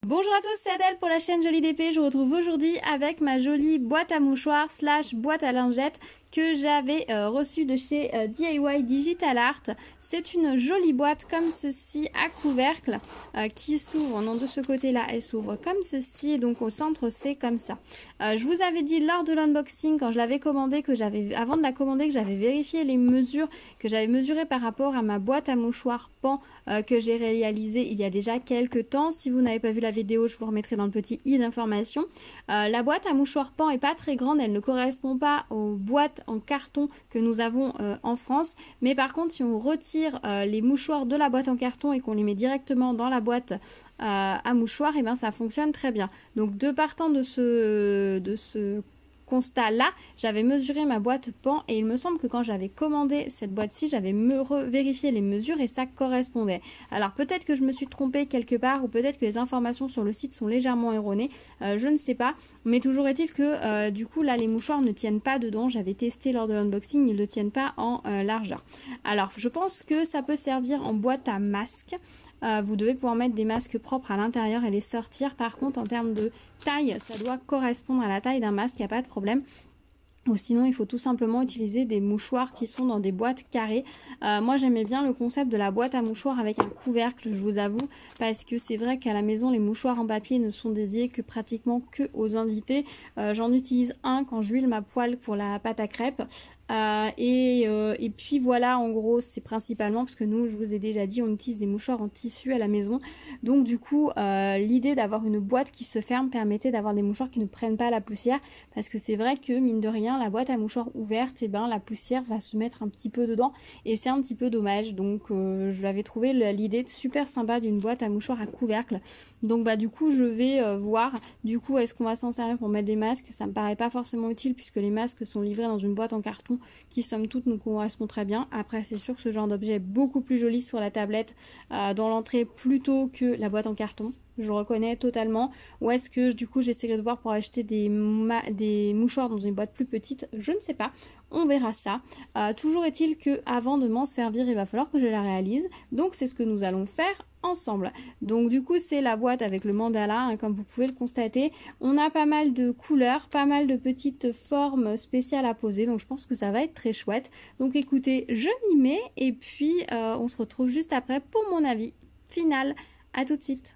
Bonjour à tous, c'est Adèle pour la chaîne Jolie DP. Je vous retrouve aujourd'hui avec ma jolie boîte à mouchoirs / boîte à lingettes que j'avais reçue de chez DIY Digital Art. C'est une jolie boîte comme ceci à couvercle qui s'ouvre, non, de ce côté-là, elle s'ouvre comme ceci et donc au centre c'est comme ça. Je vous avais dit lors de l'unboxing quand je l'avais commandé avant de la commander que j'avais vérifié les mesures que j'avais mesurées par rapport à ma boîte à mouchoirs Pan que j'ai réalisée il y a déjà quelques temps. Si vous n'avez pas vu la vidéo, je vous remettrai dans le petit i d'information. La boîte à mouchoirs Pan est pas très grande, elle ne correspond pas aux boîtes en carton que nous avons en France, mais par contre si on retire les mouchoirs de la boîte en carton et qu'on les met directement dans la boîte à mouchoirs, et ben ça fonctionne très bien. Donc de partant de ce constat là, j'avais mesuré ma boîte Pan et il me semble que quand j'avais commandé cette boîte-ci, j'avais vérifié les mesures et ça correspondait. Alors peut-être que je me suis trompée quelque part ou peut-être que les informations sur le site sont légèrement erronées, je ne sais pas, mais toujours est-il que du coup là les mouchoirs ne tiennent pas dedans. J'avais testé lors de l'unboxing, ils ne tiennent pas en largeur. Alors je pense que ça peut servir en boîte à masque. Vous devez pouvoir mettre des masques propres à l'intérieur et les sortir. Par contre, en termes de taille, ça doit correspondre à la taille d'un masque, il n'y a pas de problème. Ou sinon, il faut tout simplement utiliser des mouchoirs qui sont dans des boîtes carrées. Moi, j'aimais bien le concept de la boîte à mouchoirs avec un couvercle, je vous avoue, parce que c'est vrai qu'à la maison, les mouchoirs en papier ne sont dédiés que pratiquement que aux invités. J'en utilise un quand j'huile ma poêle pour la pâte à crêpes. Et puis voilà, en gros c'est principalement parce que nous, je vous ai déjà dit, on utilise des mouchoirs en tissu à la maison, donc du coup l'idée d'avoir une boîte qui se ferme permettait d'avoir des mouchoirs qui ne prennent pas la poussière, parce que c'est vrai que mine de rien, la boîte à mouchoirs ouverte, et ben la poussière va se mettre un petit peu dedans et c'est un petit peu dommage. Donc je l'avais trouvé l'idée super sympa d'une boîte à mouchoirs à couvercle. Donc bah du coup je vais voir, du coup est-ce qu'on va s'en servir pour mettre des masques? Ça me paraît pas forcément utile puisque les masques sont livrés dans une boîte en carton qui somme toute nous correspond très bien. Après c'est sûr que ce genre d'objet est beaucoup plus joli sur la tablette dans l'entrée plutôt que la boîte en carton. Je le reconnais totalement. Ou est-ce que du coup j'essaierai de voir pour acheter des mouchoirs dans une boîte plus petite? Je ne sais pas. On verra ça. Toujours est-il que avant de m'en servir, il va falloir que je la réalise. Donc c'est ce que nous allons faire ensemble. Donc du coup c'est la boîte avec le mandala, hein, comme vous pouvez le constater. On a pas mal de couleurs, pas mal de petites formes spéciales à poser. Donc je pense que ça va être très chouette. Donc écoutez, je m'y mets et puis on se retrouve juste après pour mon avis final. À tout de suite.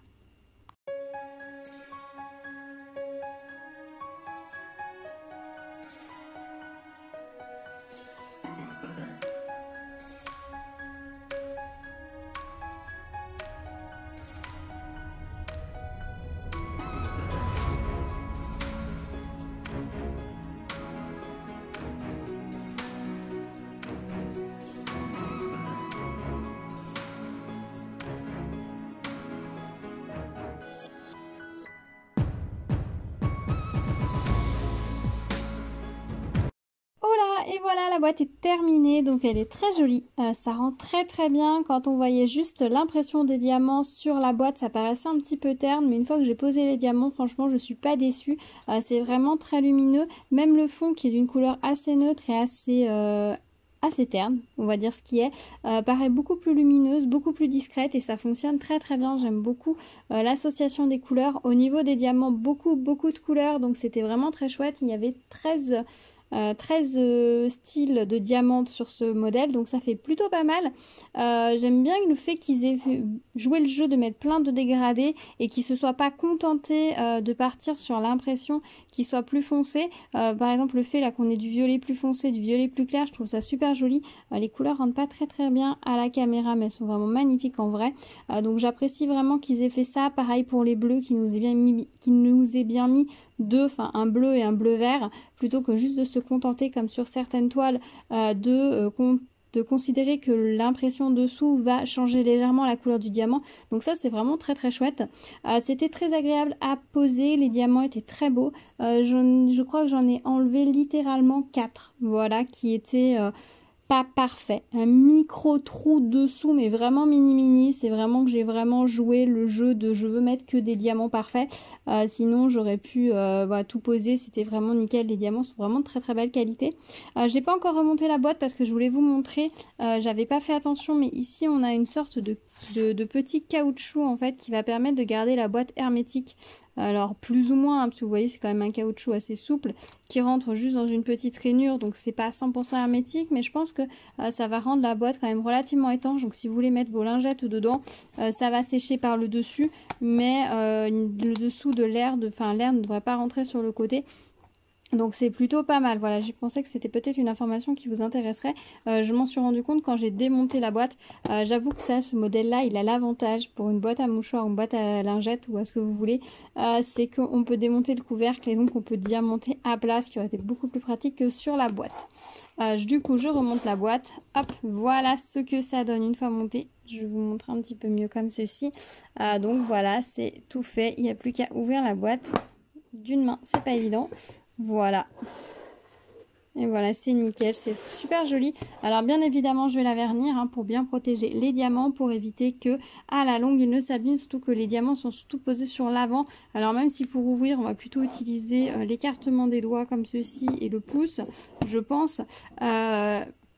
Et voilà, la boîte est terminée, donc elle est très jolie, ça rend très bien. Quand on voyait juste l'impression des diamants sur la boîte, ça paraissait un petit peu terne, mais une fois que j'ai posé les diamants, franchement je suis pas déçue. C'est vraiment très lumineux, même le fond qui est d'une couleur assez neutre et assez terne, on va dire ce qui est, paraît beaucoup plus lumineuse, beaucoup plus discrète et ça fonctionne très bien. J'aime beaucoup l'association des couleurs. Au niveau des diamants, beaucoup de couleurs, donc c'était vraiment très chouette. Il y avait 13 styles de diamants sur ce modèle, donc ça fait plutôt pas mal. J'aime bien le fait qu'ils aient joué le jeu de mettre plein de dégradés et qu'ils se soient pas contentés de partir sur l'impression qui soit plus foncé. Par exemple le fait là qu'on ait du violet plus foncé, du violet plus clair, je trouve ça super joli. Les couleurs rendent pas très bien à la caméra, mais elles sont vraiment magnifiques en vrai. Donc j'apprécie vraiment qu'ils aient fait ça. Pareil pour les bleus qui nous est bien mis un bleu et un bleu vert, plutôt que juste de se contenter comme sur certaines toiles de considérer que l'impression dessous va changer légèrement la couleur du diamant. Donc ça c'est vraiment très chouette. C'était très agréable à poser, les diamants étaient très beaux. Je crois que j'en ai enlevé littéralement 4, voilà, qui étaient pas parfait. Un micro trou dessous, mais vraiment mini. C'est vraiment que j'ai vraiment joué le jeu de je veux mettre que des diamants parfaits. Sinon, j'aurais pu voilà, tout poser. C'était vraiment nickel. Les diamants sont vraiment de très belle qualité. J'ai pas encore remonté la boîte parce que je voulais vous montrer. J'avais pas fait attention, mais ici, on a une sorte de petit caoutchouc en fait qui va permettre de garder la boîte hermétique. Alors plus ou moins, parce que vous voyez c'est quand même un caoutchouc assez souple qui rentre juste dans une petite rainure, donc c'est pas 100% hermétique, mais je pense que ça va rendre la boîte quand même relativement étanche. Donc si vous voulez mettre vos lingettes dedans, ça va sécher par le dessus, mais le dessous de l'air, l'air ne devrait pas rentrer sur le côté. Donc c'est plutôt pas mal, voilà, j'ai pensé que c'était peut-être une information qui vous intéresserait. Je m'en suis rendu compte quand j'ai démonté la boîte. J'avoue que ça, ce modèle-là, il a l'avantage pour une boîte à mouchoirs, une boîte à lingettes ou à ce que vous voulez, c'est qu'on peut démonter le couvercle et donc on peut diamanter à plat, ce qui aurait été beaucoup plus pratique que sur la boîte. Du coup, je remonte la boîte. Hop, voilà ce que ça donne une fois montée. Je vais vous montrer un petit peu mieux comme ceci. Donc voilà, c'est tout fait. Il n'y a plus qu'à ouvrir la boîte d'une main, c'est pas évident. Voilà. Et voilà, c'est nickel, c'est super joli. Alors bien évidemment, je vais la vernir hein, pour bien protéger les diamants, pour éviter que à la longue, ils ne s'abîment, surtout que les diamants sont surtout posés sur l'avant. Alors même si pour ouvrir, on va plutôt utiliser l'écartement des doigts comme ceci et le pouce, je pense.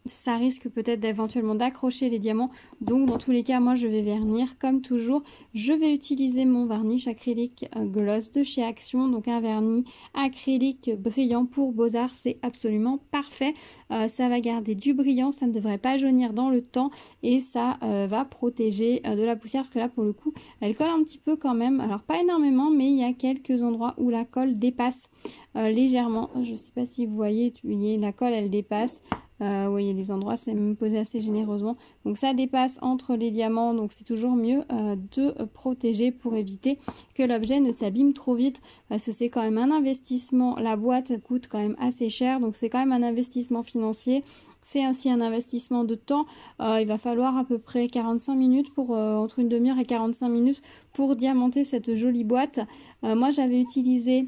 Ça risque peut-être d'éventuellement d'accrocher les diamants. Donc dans tous les cas, moi je vais vernir comme toujours. Je vais utiliser mon varnish acrylique gloss de chez Action. Donc un vernis acrylique brillant pour Beaux-Arts, c'est absolument parfait. Ça va garder du brillant, ça ne devrait pas jaunir dans le temps. Et ça va protéger de la poussière. Parce que là pour le coup, elle colle un petit peu quand même. Alors pas énormément, mais il y a quelques endroits où la colle dépasse légèrement. Je ne sais pas si vous voyez, la colle elle dépasse. Oui, il y a des endroits, c'est même posé assez généreusement. Donc ça dépasse entre les diamants, donc c'est toujours mieux de protéger pour éviter que l'objet ne s'abîme trop vite. Parce que c'est quand même un investissement. La boîte coûte quand même assez cher, donc c'est quand même un investissement financier. C'est ainsi un investissement de temps. Il va falloir à peu près 45 minutes, entre une demi-heure et 45 minutes pour diamanter cette jolie boîte. Moi, j'avais utilisé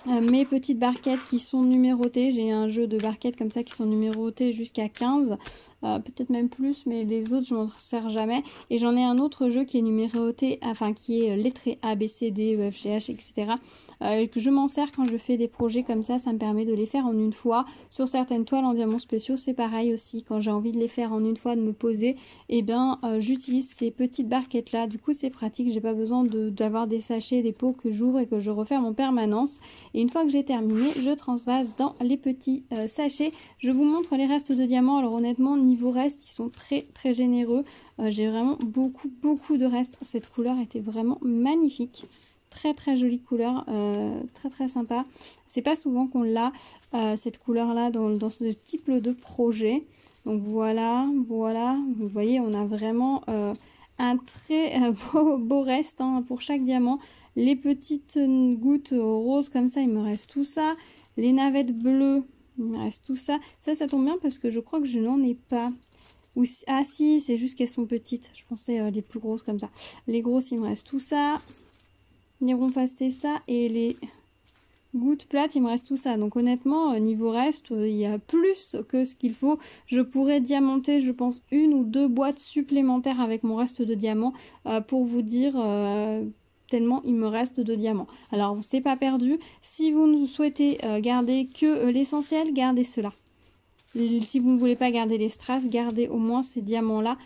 mes petites barquettes qui sont numérotées. J'ai un jeu de barquettes comme ça qui sont numérotées jusqu'à 15. Peut-être même plus, mais les autres je m'en sers jamais. Et j'en ai un autre jeu qui est numéroté, enfin qui est lettré A, B, C, D, E, F, G, H, etc. Que je m'en sers quand je fais des projets comme ça me permet de les faire en une fois. Sur certaines toiles en diamants spéciaux, c'est pareil aussi. Quand j'ai envie de les faire en une fois, de me poser, et bien j'utilise ces petites barquettes là. Du coup c'est pratique, j'ai pas besoin d'avoir des sachets, des pots que j'ouvre et que je referme en permanence. Et une fois que j'ai terminé, je transvase dans les petits sachets. Je vous montre les restes de diamants. Alors honnêtement, niveau reste, ils sont très généreux. J'ai vraiment beaucoup de restes. Cette couleur était vraiment magnifique. Très jolie couleur, très sympa. C'est pas souvent qu'on l'a cette couleur là dans ce type de projet. Donc voilà, vous voyez, on a vraiment un très beau reste hein, pour chaque diamant. Les petites gouttes roses comme ça, il me reste tout ça. Les navettes bleues, il me reste tout ça. Ça tombe bien parce que je crois que je n'en ai pas. Ah si, c'est juste qu'elles sont petites. Je pensais les plus grosses comme ça. Les grosses, il me reste tout ça. Les ronds fastés, ça. Et les gouttes plates, il me reste tout ça. Donc honnêtement, niveau reste, il y a plus que ce qu'il faut. Je pourrais diamanter, je pense, 1 ou 2 boîtes supplémentaires avec mon reste de diamants pour vous dire... tellement il me reste de diamants. Alors c'est pas perdu. Si vous ne souhaitez garder que l'essentiel, gardez cela. Si vous ne voulez pas garder les strass, gardez au moins ces diamants-là.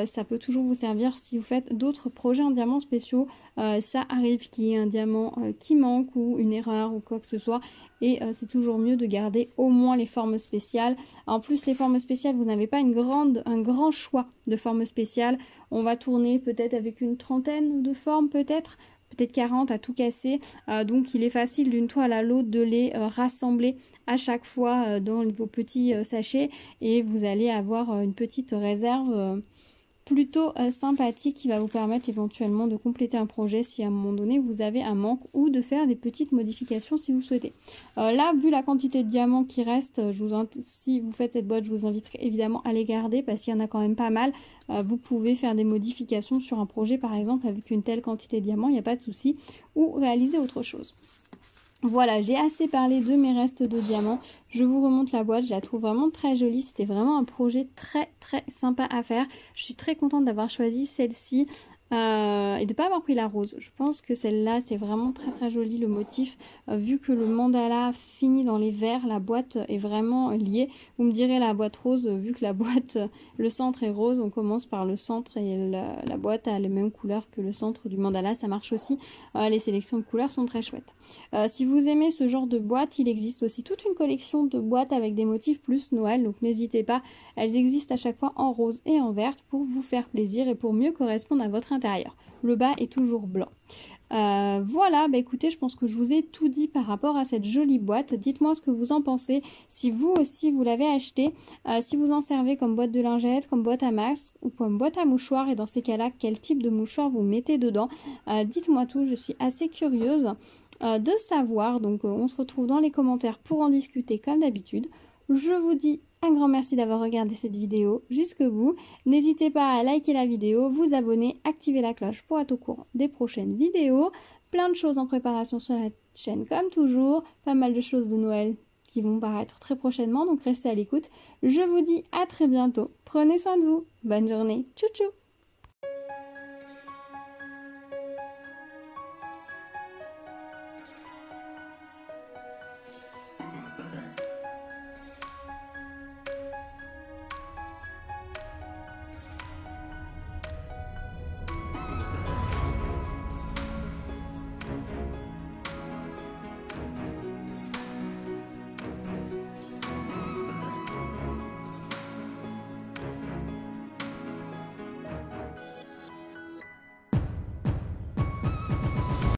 Ça peut toujours vous servir si vous faites d'autres projets en diamants spéciaux. Ça arrive qu'il y ait un diamant qui manque ou une erreur ou quoi que ce soit. Et c'est toujours mieux de garder au moins les formes spéciales. En plus, les formes spéciales, vous n'avez pas un grand choix de formes spéciales. On va tourner peut-être avec une trentaine de formes peut-être 40 à tout casser. Donc il est facile d'une toile à l'autre de les rassembler à chaque fois dans vos petits sachets. Et vous allez avoir une petite réserve plutôt sympathique qui va vous permettre éventuellement de compléter un projet si à un moment donné vous avez un manque ou de faire des petites modifications si vous souhaitez. Là, vu la quantité de diamants qui reste, si vous faites cette boîte, je vous inviterai évidemment à les garder parce qu'il y en a quand même pas mal. Vous pouvez faire des modifications sur un projet par exemple avec une telle quantité de diamants, il n'y a pas de souci, ou réaliser autre chose. Voilà, j'ai assez parlé de mes restes de diamants. Je vous remonte la boîte, je la trouve vraiment très jolie. C'était vraiment un projet très sympa à faire. Je suis très contente d'avoir choisi celle-ci et de ne pas avoir pris la rose. Je pense que celle-là, c'est vraiment très joli le motif. Vu que le mandala finit dans les verts, la boîte est vraiment liée. Vous me direz la boîte rose, vu que la boîte, le centre est rose, on commence par le centre et la boîte a les mêmes couleurs que le centre du mandala. Ça marche aussi. Les sélections de couleurs sont très chouettes. Si vous aimez ce genre de boîte, il existe aussi toute une collection de boîtes avec des motifs plus Noël, donc n'hésitez pas, elles existent à chaque fois en rose et en verte pour vous faire plaisir et pour mieux correspondre à votre intérieur. Le bas est toujours blanc. Voilà, bah écoutez, je pense que je vous ai tout dit par rapport à cette jolie boîte. Dites-moi ce que vous en pensez, si vous aussi vous l'avez acheté, si vous en servez comme boîte de lingettes, comme boîte à masque ou comme boîte à mouchoirs, et dans ces cas-là, quel type de mouchoir vous mettez dedans. Dites-moi tout, je suis assez curieuse de savoir. Donc on se retrouve dans les commentaires pour en discuter comme d'habitude. Je vous dis un grand merci d'avoir regardé cette vidéo jusqu'au bout. N'hésitez pas à liker la vidéo, vous abonner, activer la cloche pour être au courant des prochaines vidéos. Plein de choses en préparation sur la chaîne comme toujours. Pas mal de choses de Noël qui vont paraître très prochainement, donc restez à l'écoute. Je vous dis à très bientôt. Prenez soin de vous. Bonne journée. Tchou tchou.